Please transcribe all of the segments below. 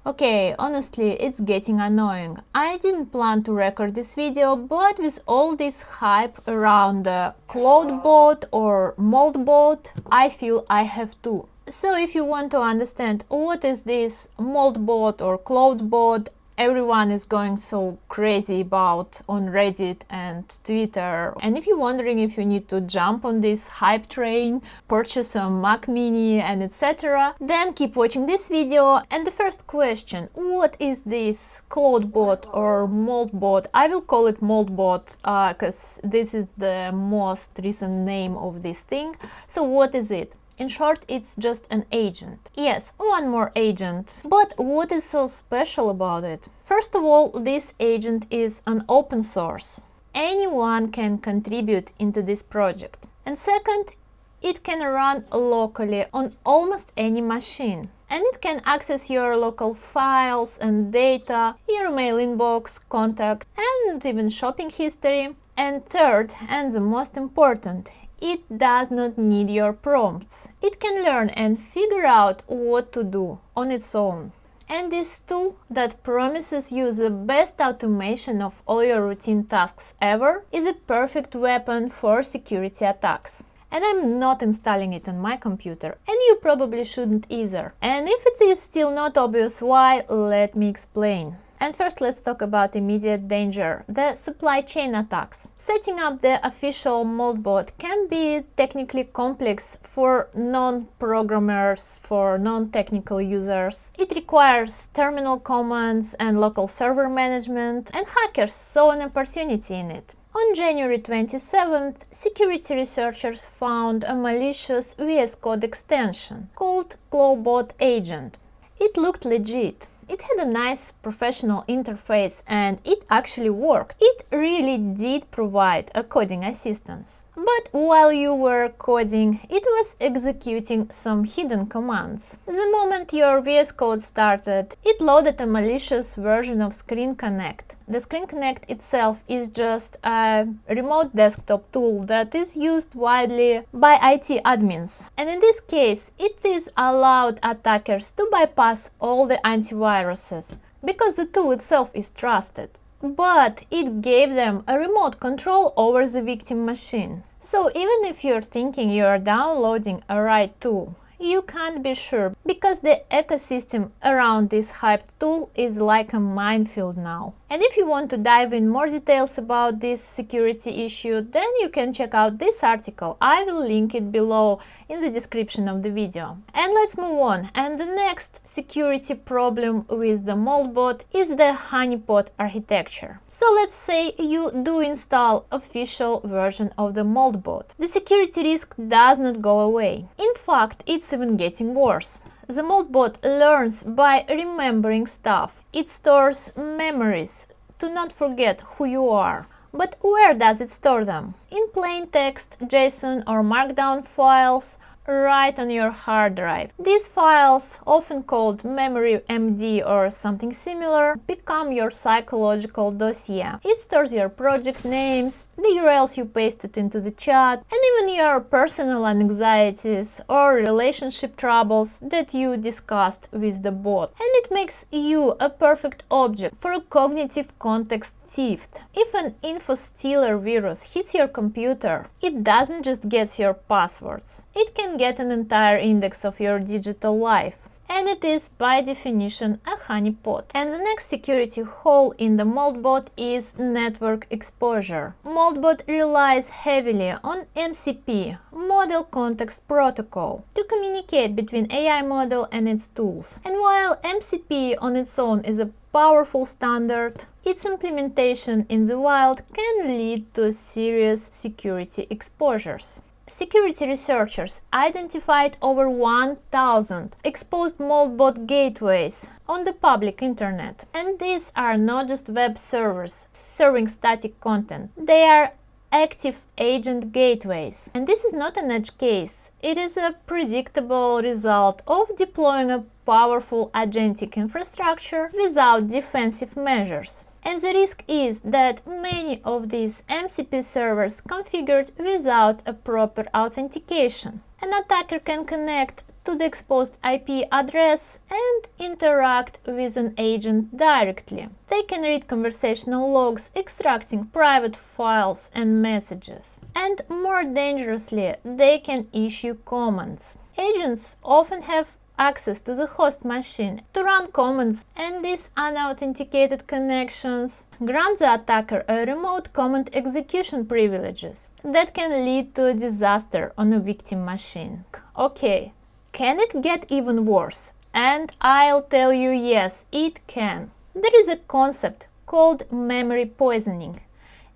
Okay, honestly, it's getting annoying. I didn't plan to record this video, but with all this hype around the Clawdbot or Moldbot, I feel I have to. So if you want to understand what is this Moltbot or Clawdbot, everyone is going so crazy about on Reddit and Twitter. And if you're wondering if you need to jump on this hype train, purchase a Mac Mini and etc., then keep watching this video. And the first question, what is this Clawdbot or Moltbot? I will call it Moltbot because this is the most recent name of this thing. So what is it? In short, it's just an agent. Yes, one more agent. But what is so special about it? First of all, this agent is an open source. Anyone can contribute into this project. And second, it can run locally on almost any machine. And it can access your local files and data, your mail inbox, contact, and even shopping history. And third, and the most important, it does not need your prompts. It can learn and figure out what to do on its own. And this tool that promises you the best automation of all your routine tasks ever is a perfect weapon for security attacks. And I'm not installing it on my computer, and you probably shouldn't either. And if it is still not obvious why, let me explain. And first, let's talk about immediate danger, the supply chain attacks. Setting up the official Moldbot can be technically complex for non-programmers, for non-technical users. It requires terminal commands and local server management, and hackers saw an opportunity in it. On January 27th, security researchers found a malicious VS Code extension called Clawdbot Agent. It looked legit. It had a nice professional interface and it actually worked. It really did provide a coding assistance. But while you were coding, it was executing some hidden commands. The moment your VS Code started, it loaded a malicious version of Screen Connect. The Screen Connect itself is just a remote desktop tool that is used widely by IT admins. And in this case, it is allowed attackers to bypass all the antiviruses because the tool itself is trusted. But it gave them a remote control over the victim machine. So even if you're thinking you're downloading a right tool, you can't be sure because the ecosystem around this hyped tool is like a minefield now. And if you want to dive in more details about this security issue, then you can check out this article. I will link it below in the description of the video. And let's move on. And the next security problem with the Moldbot is the Honeypot architecture. So let's say you do install official version of the Moldbot. The security risk does not go away. In fact, it's even getting worse. The Moldbot learns by remembering stuff. It stores memories to not forget who you are. But where does it store them? In plain text, JSON or Markdown files right on your hard drive. These files, often called memory MD or something similar, become your psychological dossier. It stores your project names, the URLs you pasted into the chat, and even your personal anxieties or relationship troubles that you discussed with the bot. And it makes you a perfect object for a cognitive context theft. If an info stealer virus hits your computer, it doesn't just get your passwords. It can get an entire index of your digital life. And it is by definition a honeypot. And the next security hole in the Moldbot is network exposure. Moldbot relies heavily on MCP, Model Context Protocol, to communicate between AI model and its tools. And while MCP on its own is a powerful standard, its implementation in the wild can lead to serious security exposures. Security researchers identified over 1,000 exposed Moldbot gateways on the public internet. And these are not just web servers serving static content. They are active agent gateways. And this is not an edge case. It is a predictable result of deploying a powerful agentic infrastructure without defensive measures. And the risk is that many of these MCP servers configured without a proper authentication. An attacker can connect to the exposed IP address and interact with an agent directly. They can read conversational logs, extracting private files and messages. And more dangerously, they can issue commands. Agents often have access to the host machine to run commands, and these unauthenticated connections grant the attacker a remote command execution privileges that can lead to a disaster on a victim machine. Okay, can it get even worse? And I'll tell you, yes, it can. There is a concept called memory poisoning.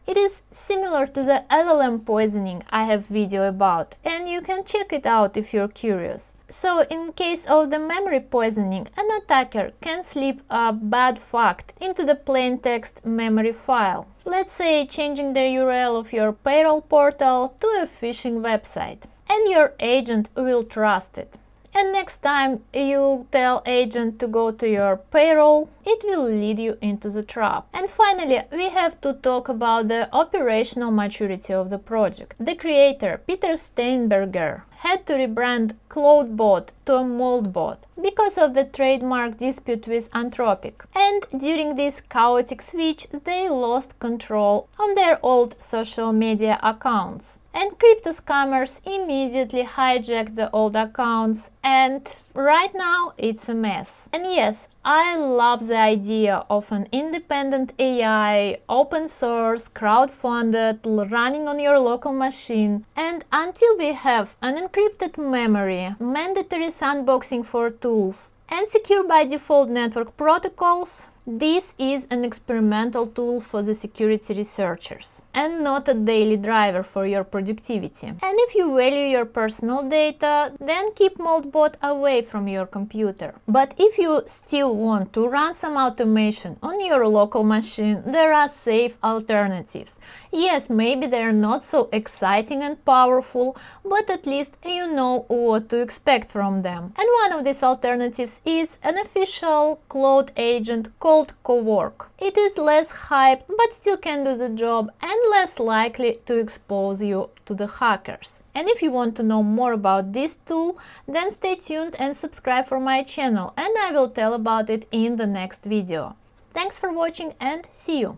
It is similar to the LLM poisoning I have video about, and you can check it out if you're curious. So in case of the memory poisoning, an attacker can slip a bad fact into the plain text memory file. Let's say changing the URL of your payroll portal to a phishing website, and your agent will trust it. And next time you tell agent to go to your payroll, it will lead you into the trap. And finally, we have to talk about the operational maturity of the project. The creator, Peter Steinberger, had to rebrand Clawdbot to a Moltbot because of the trademark dispute with Anthropic. And during this chaotic switch, they lost control on their old social media accounts. And crypto scammers immediately hijacked the old accounts, and right now it's a mess. And yes, I love the idea of an independent AI, open source, crowdfunded, running on your local machine. And until we have an encrypted memory, mandatory sandboxing for tools, and secure by default network protocols, this is an experimental tool for the security researchers and not a daily driver for your productivity. And if you value your personal data, then keep Moltbot away from your computer. But if you still want to run some automation on your local machine, there are safe alternatives. Yes, maybe they're not so exciting and powerful, but at least you know what to expect from them. And one of these alternatives is an official cloud agent called Cowork. It is less hyped, but still can do the job and less likely to expose you to the hackers. And if you want to know more about this tool, then stay tuned and subscribe for my channel, and I will tell about it in the next video. Thanks for watching and see you!